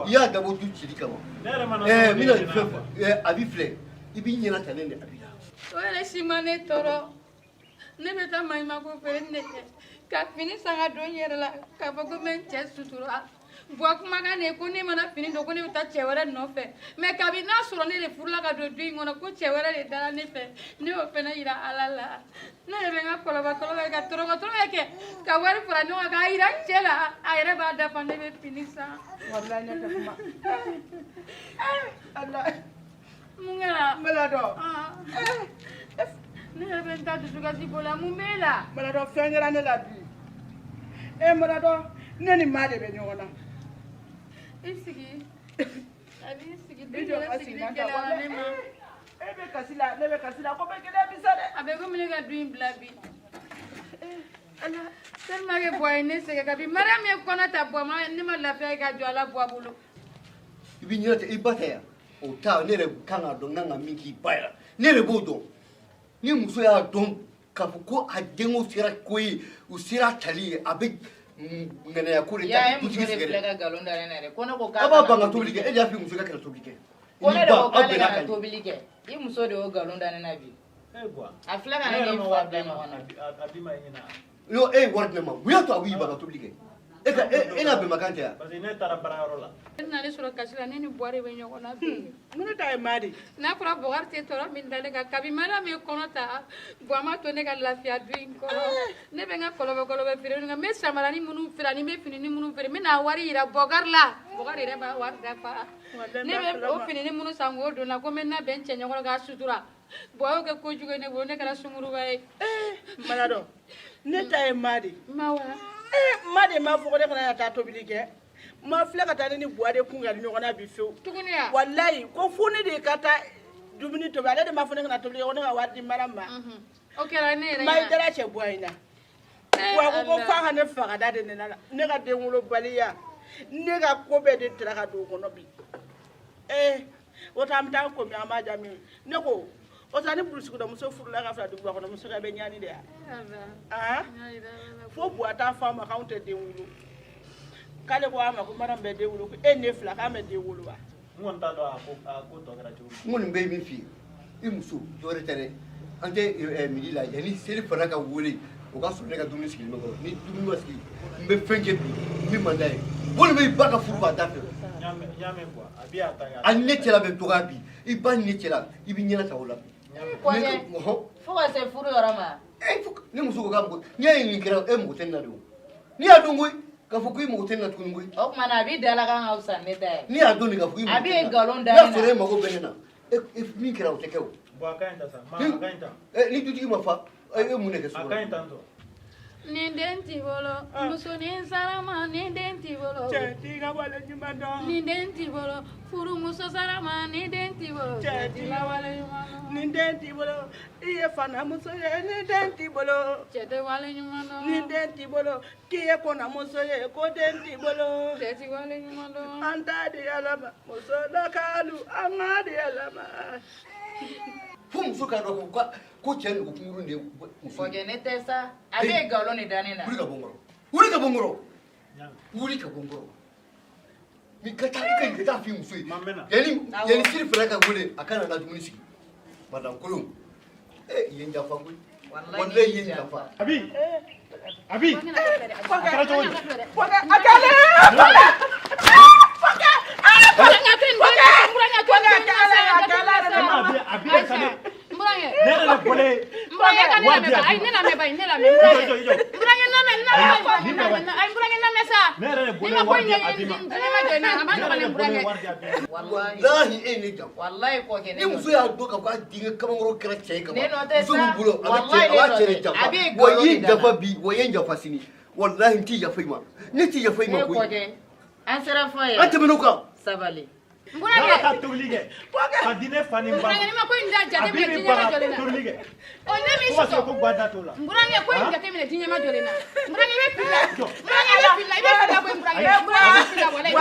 i y'a dabɔ du cili kama n bɛna nin fɛn fɔ a b'i filɛ i b'i ɲɛna ta ne ni a b'i la o yɛrɛ si ma ne tɔɔrɔ ne bɛ taa maɲumako feere ne kɛ ka fini san ka don n yɛrɛ la k'a fɔ ko n bɛ n cɛ sutura buwa kumakan de ye ko ne mana fini don ko ne bɛ taa cɛ wɛrɛ nɔfɛ mɛ kabi n'a sɔrɔ ne de furula ka don du in kɔnɔ ko cɛ wɛrɛ de dara ne fɛ ne y'o fana yira ala la ne de bɛ n ka kɔlɔba ka tɔrɔgɔtɔrɔgɔ kɛ ka wari fara ɲɔgɔn kan k'a yira n cɛ la a yɛrɛ b'a dafa ne bɛ fini san wallahi ne tɛ kuma ala mun kɛra n bɛna dɔn ne yɛrɛ bɛ n ta dusukasi ko la mun b'e la n bɛna dɔn fɛn kɛra ne la bi n bɛna dɔn ne ni maa de bɛ ɲɔgɔn na i sigi a b'i sigi den yɛrɛ sigili gɛlɛyara ne ma e bɛ kasi la ne bɛ kasi la ko bɛ gɛlɛya bi sa dɛ a bɛ komi ne ka du in bila bi ala tellement que buwa ye ne sɛgɛn kabi mariam ye kɔnɔ ta buwa ma ne ma lafiya ye ka jɔ ala buwa bolo i b'i ɲɛna ta i ba tɛ yan o ta ne yɛrɛ kan k'a dɔn n kan ka min k'i ba ye la ne yɛrɛ b'o dɔn ni muso y'a dɔn k'a fɔ ko a denw sera ko ye u sera tali ye a bɛ ŋɛnɛya ko de ta dutigi sɛgɛrɛ filɛ ka nkalon da ne na dɛ ko ne ko a b'a ban ka tobili kɛ e de y'a f'i muso ka kana tobili kɛ ko ne de ko k'ale kana tobili kɛ i muso de y'o nkalon da ne na bi a filɛ ka ne ni fa bila ɲɔgɔn na yo e ye wari di ne ma mun y'a to a b'i ban ka tobili kɛ n'a bɛn makan tɛ yan. parce que ne taara baarayɔrɔ la. ne nana sɔrɔ kasi la ne ni buwari bɛ ɲɔgɔn na bi. mun ne ta ye maa de. n'a fɔra bɔgɔri tɛ tɔɔrɔ min da ne kan kabi mana min kɔnɔ ta buwa ma to ne ka lafiya du in kɔnɔ ne bɛ n ka kɔlɔbɛ feere nka n bɛ samarani minnu feere ani n bɛ finini minnu feere n bɛ n'a wari yira bɔgɔri la bɔgɔri yɛrɛ b'a wari dafa ne bɛ o finini minnu san k'o don na ko n bɛ n labɛn n cɛ ɲɛkɔrɔ k'a sutura buwa y'o kɛ kojugu ye ne bolo ne kɛra sunguruba ye. maladɔ ne ta ye maa de. ma wa. maa de m'a fɔ ko ne kana taa tobili kɛ ma filɛ ka taa ne ni buwa de kun ka di ɲɔgɔn na bi fewu. tuguni ya. walayi ko fo ne de ka taa dumuni tobi ale de m'a fɔ ne kana tobili kɛ ko ne ka wari di maram ma. o kɛra ne yɛrɛ ma i dara cɛ buwa in na. buwa ko f'a ka ne faga da de ne la ne ka den wolobaliya ne ka ko bɛɛ de tira ka don o kɔnɔ bi. o tɛ an bɛ taa ko min an b'a jaabi ne ko o tɛ ni burusikɔnɔ muso furula ka fila duguba kɔnɔ muso ka bɛ ɲaani de yan. fo buwa t'a fɔ a ma k'anw tɛ den wolo k'ale ko a ma ko maram bɛ den wolo ko e ne fila k'an bɛ den wolo wa. n kɔni t'a dɔn a ko tɔ kɛra cogo n kɔni bɛ min f'i ye i muso dɔwɛrɛ tɛ dɛ an tɛ midi la yanni seli fana ka wele o ka sɔrɔ ne ka dumuni sigilen bɛ kɔrɔ ni dumuni ma sigi n bɛ fɛn kɛ bi min man d'a ye walima i ba ka furu b'a da fɛ. n y'a mɛn quoi a bɛ a ta kɛ. a ni ne cɛla bɛ dɔgɔya bi i ba ni ne cɛla i bɛ ɲɛna ta o la. fo ka se furu yɔrɔ ma. ne muso ko k'a mago n'i y'a ye nin kɛra e mago tɛ nin na de o n'i y'a dɔn koyi k'a fɔ ko i mago tɛ nin na tuguni koyi. o tuma na a b'i dala kan ka fisa ne ta ye. n'i y'a dɔn nin k'a fɔ i mago tɛ nin na a b'i nkalon da n'a sɔrɔ e mago bɛ ne na min kɛra o tɛ kɛ o. bon a ka ɲi ta sa ma a ka ɲi ta. ni dutigi ma fa e mun de kɛ so a ka ɲi tan tɔ. nin den t'i bolo musonin sarama nin den t'i bolo cɛ t'i ka wale ɲuman dɔn. nin den t'i bolo furumuso sarama nin den t'i bolo cɛ t'i ka wale ɲuman dɔn. nin den t'i bolo i ye fanamuso ye nin den t'i bolo. cɛ tɛ wale ɲuman dɔn. nin den t'i bolo k'i ye kɔnɔmuso ye ko den t'i bolo. cɛ tɛ wale ɲuman dɔn. an t'a di ala ma muso dakalu an k'a di ala ma. fo muso k'a dɔn ko cɛ nugu kunkurun de ye muso ye. fɔkɛ ne tɛ sa a b'i nkalon de da ne la. wuli ka bɔ n kɔrɔ wuli ka bɔ n kɔrɔ wuli ka bɔ n kɔrɔ ni ka taa i ka taa f'i muso ye yanni siri fana ka wele a kana na dumuni sigi madame kolon i ye n janfa koyi walayi i ye n janfa. abi a kɛra cogo di. fɔkɛ a kɛlen. Wallahi e ne janfa. wallahi ko kɛ ne ni muso y'a dɔn k'a fɔ a denkɛ kamankɔrɔ kɛra cɛ ye ka ne nɔ ban tɛ muso sa min bolo a bɛ wallahi cɛ a b'a cɛ de ne nɔ tɛ janfa a b'i wa i nkalon ye de n da janfa la. bi wa i ye n janfa sini wallahi n t'i yafa i ma ne t'i yafa i ma ne koyi kɔkɛ an sera fɔ ye. an tɛmɛn'o kan. sabali. n'a ka tobili kɛ ka di ne fa ni ba ma Ngurange ma ko in da jate a minɛ b'i diɲɛ ba ma ka jɔlen na. tobili kɛ O ne mi fo ka se sɔsɔ. ko guada t'o la. Ngurange ko in jate minɛ diɲɛ ma jɔlen na. Ngurange bɛ fili la. Ngurange bɛ fili la. I bɛ fili la koyi Ngurange. Ngurange bɛ fili la walayi.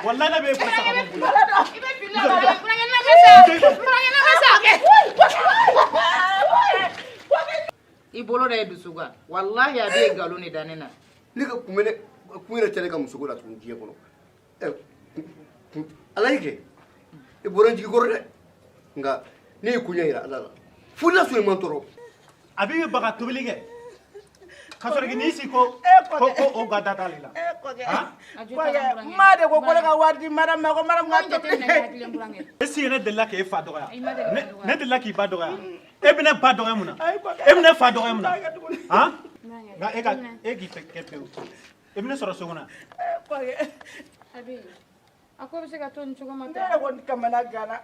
wallahi ne bɛ e fa saga bɔ bolo. I bɛ fili la walayi. Ngurange na mɛ sa. Ngurange na mɛ sa. i bolo da ye dusuba wallahi a b'i nkalon de da ne na. ne ka kun yɛrɛ tɛ ne ka muso ko la tuguni diɲɛ kɔnɔ ala y'i kɛ i bɔra n jigi kɔrɔ dɛ nka ne ye koɲɛ yira ala la fo n'a sɔrɔ i ma n tɔɔrɔ. a b'i ba ka tobili kɛ ka sɔrɔ k'i si ko o guada t'ale la. kɔkɛ maa de ko ne ka wari di maram ma ko maram ka Ko in jate minɛ hakili la Ngurange. est-ce que ne delila k'e fa dɔgɔya I ma deli ka dɔgɔya. ne delila k'i ba dɔgɔya e bɛ ne ba dɔgɔya mun na e bɛ ne fa dɔgɔya mun na han nka e k'i kɛ pewu e bɛ ne sɔrɔ so kɔnɔ. Abi a ko bɛ se ka to nin cogo ma ne ta. yɛrɛ kɔni kamana gana.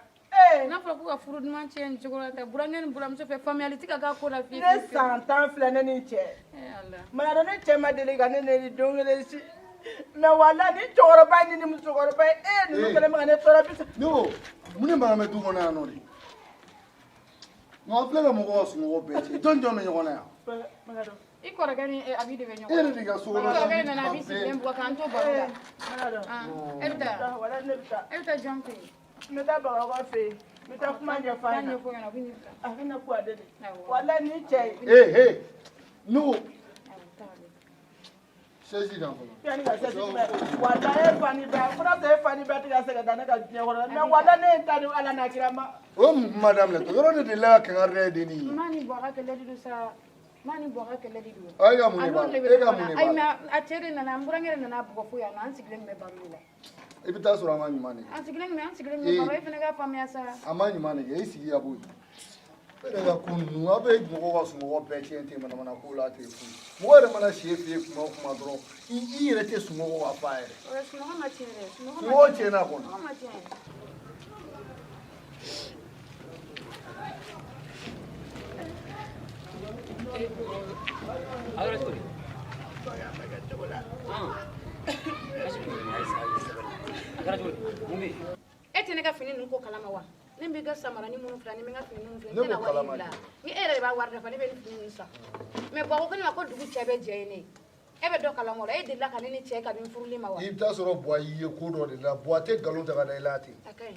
N'a fɔra ko ka furu duman cɛ nin cogo la ta Ngurange ni buramuso fɛ faamuyali tɛ ka k'a ko la f'i ne san 10 filɛ ne ni cɛ. Mana ne cɛ ma deli ka ne neni don kelen si mɛ wala ni cɛkɔrɔba ni musokɔrɔba ye ninnu kɛlen bɛ ka ne tɔɔrɔ bi. ne ko mun de b'an bɛ du kɔnɔ yan nɔ de nka an filɛ ka mɔgɔw ka sunɔgɔ bɛɛ cɛ jɔn jɔn bɛ ɲɔgɔn na yan. I kɔrɔkɛ ni Abi de bɛ ɲɔgɔn e yɛrɛ de ka so kɔnɔ kɔrɔkɛ nana Abi sigilen bugɔ k'an to baro la. E bɛ taa wala ne bɛ taa e bɛ taa jɔn fɛ yen. n bɛ taa Bamakɔ fɛ yen n bɛ taa kuma ɲɛfɔ a ɲɛna ɲɛfɔ ɲɛna o bɛ n'i bila. a bɛna ko ale de wala ni cɛ ye. ne ko sɛsi dan fɔlɔ. yanni ka sɛsi mɛ wala e fani bɛɛ fura tɛ e fani bɛɛ tɛ ka se ka da ne ka diɲɛ kɔnɔ mɛ wala ne ye ta ni ala n'a kira ma. o mun kuma daminɛ to yɔrɔ de delila ka kankari da e denni ye. Maa ni bɔ a ka kɛlɛ de do sa. mani boga kele di do Ai ga mun ba. E ga mun ai ba. ma a tere na mburangere na bugo fu ya na ansigilen me barula E bi ta sura ma nyuma ne. ansigilen me baro ifene ga famia sa Ama nyuma ne e sigi ya boy. Bere ga kunu abe mo ga sumo go pe chente mana ko la te fu. Mo re mana shefe kuma dro. I re te sumo go afa ere. o sumo ma tere Mo che na ko. ma tere Agora escuri. Agora escuri. Mumbi. ete ne ka fini nun ko kalama wa ne bi ga samara ni mun fila ni min ga fini nun fila Ne na ko wa kalama ila ni ere ba warda fa ne be fini nun sa me bo ko ni ma ko dugu chebe je ne e be do kalama la e de la kan ni che ka bin furuli ma wa I bi ta sura bo yi ko do de la bo te galon ta ga da ilati. akai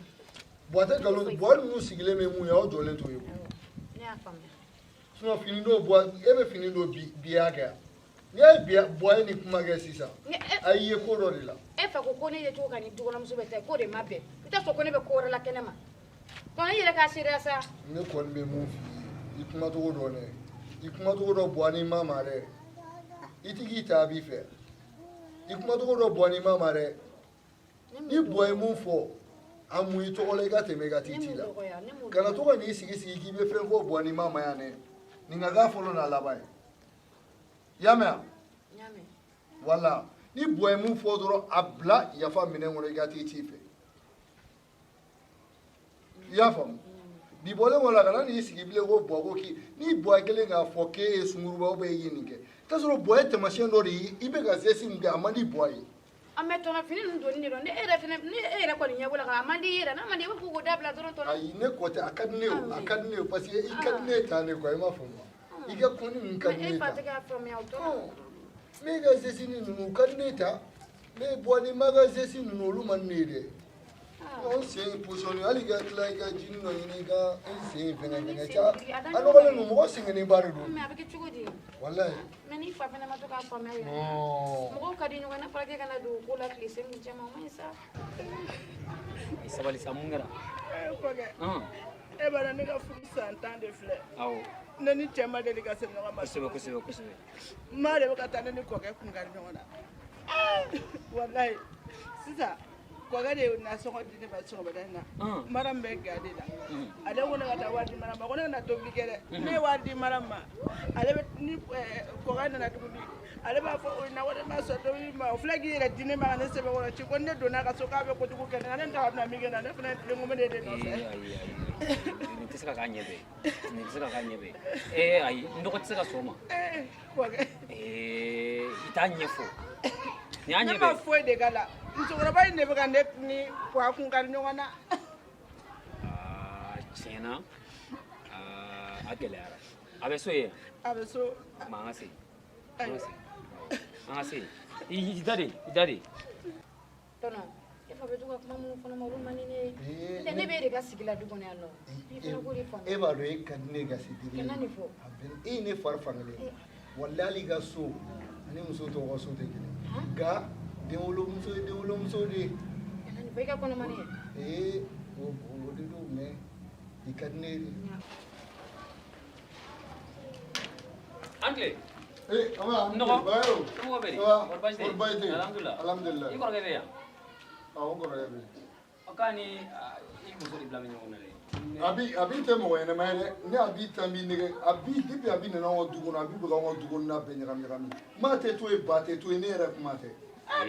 Bo te galon bo nu sigile me mu ya o jole to yo. ne a famia Suma fini do bo e be fini do biya ga. Ni ai biya bo ni kuma ga sisa. ne Ai ye ko do de la. e fa ko ne je to kan ni dugu na muso be te ko de ma be ita so ko ne be ko la kene ma to ne yere ka sire sa Ne ko be mu fi. I kuma to do ne. I kuma to do bo ni mama re. Itigi ta bi fe. I kuma to do bo ni mama re. Ni bo e mu fo. Amu i to le ga te me ga ne titi mu la. do ko ya ne mu Kana to ni sigi ki be fe fo bo ni mama ya ne. Ni nga ga folo na labai. Yamea. nyame Wala ni boy mu fo doro abla ya fa mine ngore ga ti ti fe ya fam bi bole wala kana ni sigi bile go bogo ki ni boy gele nga fo ke esunguru ba be yini ke ta soro boy te machine do ri ibe ga sesi nga amani boy ame to na fini nun do ni do ne ere fene ni ere ko ni nyabula ka amandi ere na mandi ko go dabla do to na ai ne ko te akadne parce que ikadne ta ne ko ma fo ike kuni e nkadne fa ta te ka famia auto me ga sesi ni nu kadne ta me boy ni maga sesi nu lu man ne de on se position ali ga tla ga jini no ni ga se fene fene cha ano ko no mo se ngene baru do me abike chugudi wallahi me ni fa fene ma to ka famia yo no mo ko kadi no na para ke kana do ko la klise mi jama ma isa Sabali samungara. Koge. E bara ne ka furu santan de filɛ Awo. ne ni cɛ ma deli ka se ɲɔgɔn ma Kosɛbɛ. ma de bɛ ka taa ne ni kɔkɛ kun kari ɲɔgɔn na walayi sisan kɔkɛ de ye nasɔngɔ di ne ma sɔgɔmada in na maram bɛ gade la ale ko ne ka taa wari di maram ma ko ne kana tobili kɛ dɛ ne ye wari di maram ma ale bɛ ni kɔkɛ nana tuguni ale b'a fɔ o na wari ma sɔrɔ tobili ma o filɛ k'i yɛrɛ di ne ma ka ne sɛbɛn kɔrɔ ci ko ne donna ka so k'a bɛ kojugu kɛ ne na ne t'a bɛna min kɛ na ne fana ye tilen ko ne de nɔfɛ Ni tɛ se ka k'a ɲɛ bɛɛ. Ni tɛ se ka k'a ɲɛ bɛɛ. Ayi, n dɔgɔ tɛ se ka sɔn o ma. kɔkɛ I t'a ɲɛfɔ. Ni y'a ne ɲɛ ma bɛɛ. foyi de k'a la musokɔrɔba in de bɛ ka ne ni kɔ kun kari ɲɔgɔn na Tiɲɛna, a gɛlɛyara. A bɛ so yen. a bɛ so Ma an ka se. ayiwa An ka se. I da de. tono e fa be to ka kuma mun fana ma ru mani ne ne be de ka sigila du kɔnɔ yan nɔ i fana ko de faamu e b'a dɔn e ka di ne ka se diri kana ni fɔ e ye ne fari fankelen wallahi ka so ani muso tɔw ka so tɛ kelen nka denwolomuso ye denwolomuso de ye kana ni fɔ i ka kɔnɔmani ye o de don mɛ i ka di ne de Angle. ama Nɔgɔ. bayo Nɔgɔ bɛ di. Wa, Kɔri baasi tɛ yen? kɔri baasi tɛ yen. Alhamdulillah. Alhamdulillah. I kɔrɔkɛ bɛ yan? awɔ n kɔrɔkɛ bɛ O k'a ni i muso de bila bɛ ɲɔgɔn na dɛ. a bi tɛ mɔgɔ ɲɛnɛma ye dɛ ni a b'i tan b'i nɛgɛ depuis a bi nana an ka du kɔnɔ a bi bɛ k'an ka du kɔnɔna bɛɛ ɲagami maa tɛ to yen ba tɛ to yen ne yɛrɛ kuma tɛ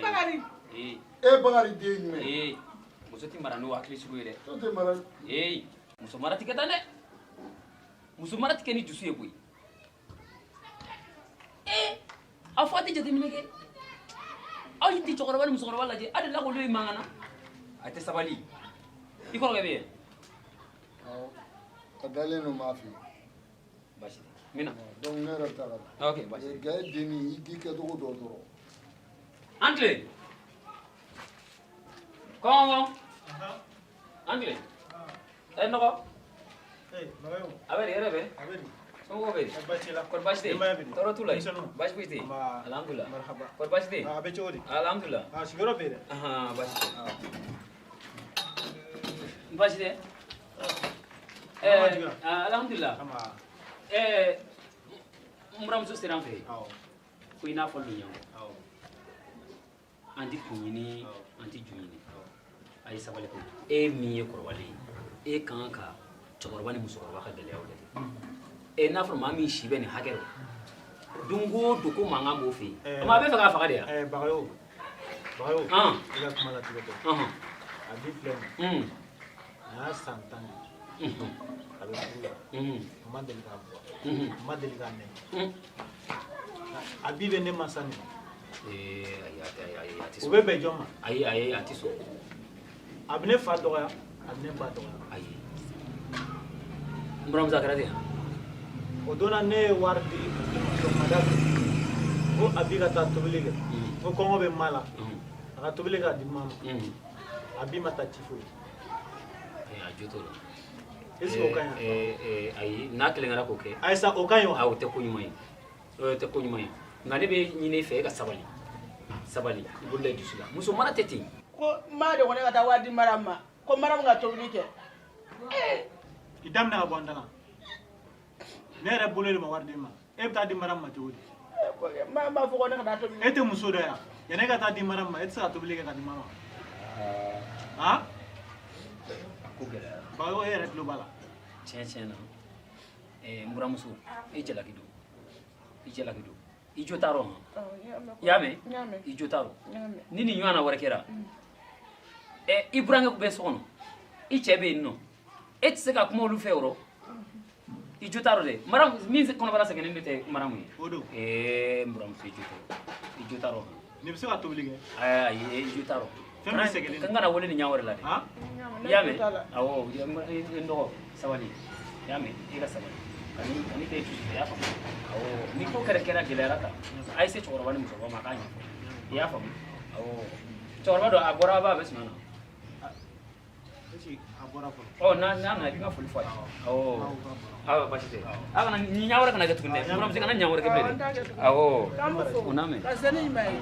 bakari e Bakari den jumɛn muso tɛ mara n'o hakili sugu ye dɛ. to tɛ mara Muso mara tɛ kɛ tan dɛ. Muso mara tɛ kɛ ni dusu ye koyi. A fɔ a tɛ jateminɛ kɛ. Aw tɛ cɛkɔrɔba ni musokɔrɔba lajɛ a delila k'olu ye mankan na a tɛ sabali. I kɔrɔkɛ bɛ yen? a dalen don maa fɛ Baasi tɛ. N bɛ na. donc ne yɛrɛ bɛ taa ka taa Ok, baasi tɛ. gɛɛ denni i k'i kɛcogo dɔ dɔrɔn An tile. Kɔngɔ. An tile. Nɔgɔ. A bɛ di, hɛrɛ bɛ? Somɔgɔw bɛ di? Kɔri baasi tɛ yen? Tɔɔrɔ t'u la yen? Baasi foyi tɛ yen? Alhamdulillah. Kɔri baasi tɛ yen? A bɛ cogo di? Alhamdulillah. Sigiyɔrɔ bɛ yen dɛ. Baasi tɛ. Baasi tɛ? Alhamdulillah. Muramuso sera an fɛ ko i n'a fɔ luɲango an tɛ kun ɲini an tɛ ju ɲini a ye sabali ko e min ye kɔrɔbalen ye e kan ka cɛkɔrɔba ni musokɔrɔba ka gɛlɛyaw lajɛ n'a fɔra maa min si bɛ nin hakɛ rɔ don o don ko mankan b'o fɛ yen maa bɛ fɛ k'a faga de yan. Bagayo i ka kuma latigɛ tɛ a bi filɛ nin a y'a san 10 a bɛ furu la a ma deli k'a bɔ a ma deli k'a nɛgɛ a bi bɛ ne masa nin o bɛ bɛn jɔn ma ayi a tɛ sɔn a bɛ ne fa dɔgɔya a bɛ ne ba dɔgɔya ayi n buramuso a kɛra ten o don na ne ye wari di sɔgɔmada fɛ ko a bi ka taa tobili kɛ ko kɔngɔ bɛ ma la a ka tobili k'a di ma a bi ma taa ci foyi a jo t'o la est-ce que o ka ɲi ayi n'a kelen kɛra k'o kɛ ayisa o ka ɲi wa o tɛ ko ɲuman ye o tɛ ko ɲuman ye nka ne bɛ ɲini fɛ e ka sabali i bolo da i dusu la muso mara tɛ ten ko maa de ko ne ka taa wari di Maram ma ko Maram ka tobili kɛ i daminɛ ka bɔ an da la ne yɛrɛ bolo de ma wari di ma e bɛ taa di Maram ma cogo di maa b'a fɔ ko ne ka taa tobili e tɛ muso dɔ yan yanni e ka taa di Maram ma e tɛ se ka tobili kɛ ka di Maram ma ko gɛlɛyara Bagayo e yɛrɛ tulo b'a la tiɲɛ na n buramuso i jalaki don i jo t'a rɔ i y'a mɛn i jo t'a rɔ ni nin ɲɔgɔnna wɛrɛ kɛra i burankɛ bɛ so kɔnɔ i cɛ bɛ yen nɔ e tɛ se ka kuma olu fɛ yɔrɔ i jo t'a rɔ dɛ Maram min kɔnɔbara sɛgɛnnen de tɛ Maram ye o don n buramuso i jo t'a rɔ nin bɛ se ka tobili kɛ ayi i jo t'a rɔ fɛn min sɛgɛnnen kan kana wele nin ɲɛ wɛrɛ la dɛ i y'a mɛn awɔ n dɔgɔ sabali i y'a mɛn i ka sabali ani tɛ dusu i y'a faamu awɔ ni ko kɛra gɛlɛyara ta a ye se cɛkɔrɔba ni musokɔrɔba ma a k'a ɲɛfɔ i y'a faamu awɔ cɛkɔrɔba dɔ a bɔra a b'a bɛ suma na a bɔra fɔlɔ n'a nana i bɛ n ka foli fɔ a ye awɔ basi tɛ a kana nin ɲɛ wɛrɛ kana kɛ tuguni dɛ buramuso kana ɲɛ wɛrɛ kɛ bilen dɛ awɔ o n'a mɛn ka se ni ɲuman ye